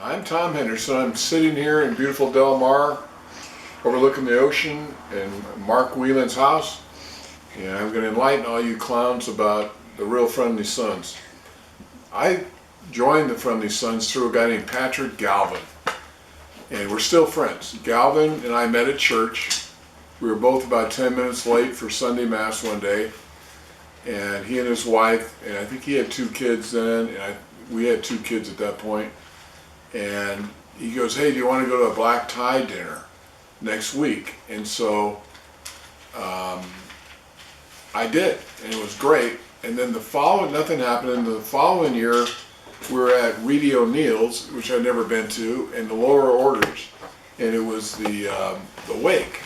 I'm Tom Henderson. I'm sitting here in beautiful Del Mar, overlooking the ocean in Mark Whelan's house, and I'm going to enlighten all you clowns about the real Friendly Sons. I joined the Friendly Sons through a guy named Patrick Galvin, and we're still friends. Galvin and I met at church. We were both about 10 minutes late for Sunday Mass one day, and he and his wife, and I think he had 2 kids then, and we had 2 kids at that point. And he goes, "Hey, do you want to go to a black tie dinner next week?" And so I did, and it was great. And then nothing happened. And the following year, we were at Reedy O'Neill's, which I'd never been to, in the lower orders, and it was the wake.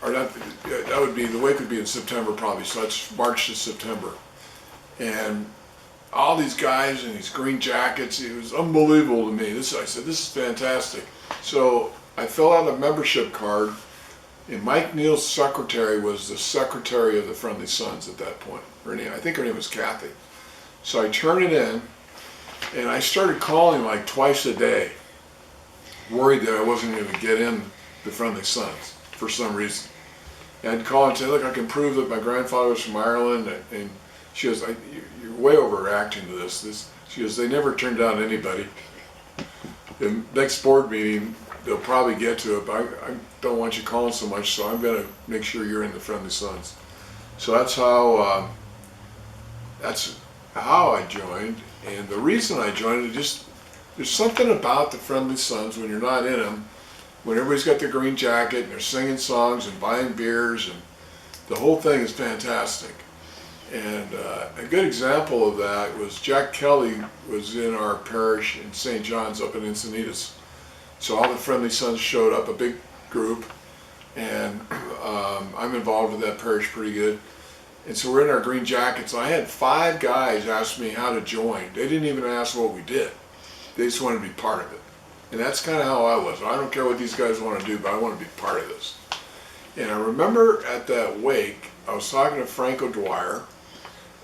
Or not, the wake would be in September probably, so that's March to September. And all these guys in these green jackets, it was unbelievable to me. I said, this is fantastic. So I filled out a membership card, and Mike Neal's secretary was the secretary of the Friendly Sons at that point. I think her name was Kathy. So I turned it in, and I started calling like twice a day, worried that I wasn't going to get in the Friendly Sons for some reason. And I'd call and say, "Look, I can prove that my grandfather was from Ireland," and she goes, "You're way overreacting to this." She goes, "They never turned down anybody. The next board meeting, they'll probably get to it, but I don't want you calling so much, so I'm going to make sure you're in the Friendly Sons." So that's how I joined. And the reason I joined, there's something about the Friendly Sons when you're not in them, when everybody's got their green jacket and they're singing songs and buying beers, and the whole thing is fantastic. And a good example of that was Jack Kelly was in our parish in St. John's up in Encinitas. So all the Friendly Sons showed up, a big group, and I'm involved with that parish pretty good. And so we're in our green jackets. I had 5 guys ask me how to join. They didn't even ask what we did. They just wanted to be part of it. And that's kind of how I was. I don't care what these guys want to do, but I want to be part of this. And I remember at that wake, I was talking to Frank O'Dwyer,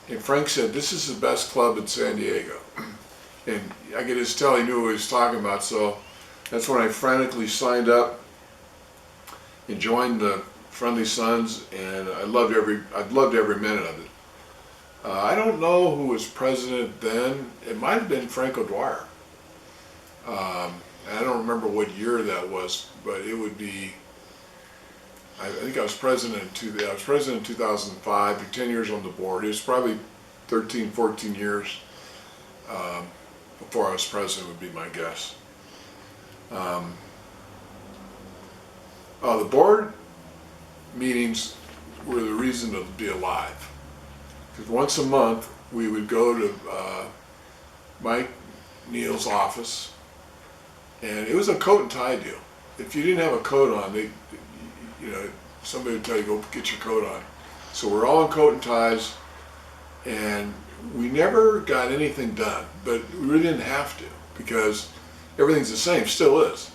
and Frank said, "This is the best club in San Diego." And I could just tell he knew what he was talking about, so that's when I frantically signed up and joined the Friendly Sons, and I loved every minute of it. I don't know who was president then. It might have been Frank O'Dwyer. I don't remember what year that was, but it would be, I think I was president in 2005, 10 years on the board. It was probably 13, 14 years before I was president would be my guess. The board meetings were the reason to be alive. Because once a month we would go to Mike Neal's office, and it was a coat and tie deal. If you didn't have a coat on, somebody would tell you, "Go get your coat on." So we're all in coat and ties, and we never got anything done, but we really didn't have to, because everything's the same, still is.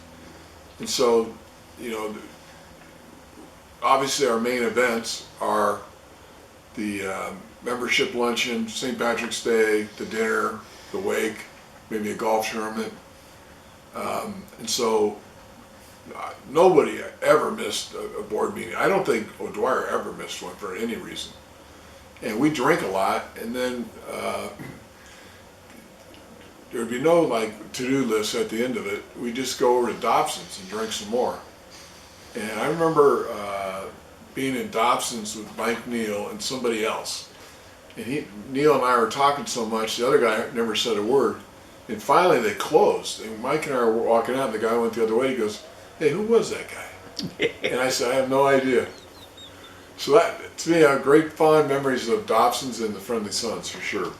And so, obviously our main events are the membership luncheon, St. Patrick's Day, the dinner, the wake, maybe a golf tournament. And so nobody ever missed a board meeting. I don't think O'Dwyer ever missed one for any reason. And we drink a lot, and then there would be no to-do list at the end of it. We just go over to Dobson's and drink some more. And I remember being in Dobson's with Mike Neal and somebody else. And Neal and I were talking so much, the other guy never said a word. And finally they closed, and Mike and I were walking out, and the guy went the other way. He goes, "Hey, who was that guy?" And I said, "I have no idea." So that, to me, I have great fond memories of Dobson's and the Friendly Sons, for sure.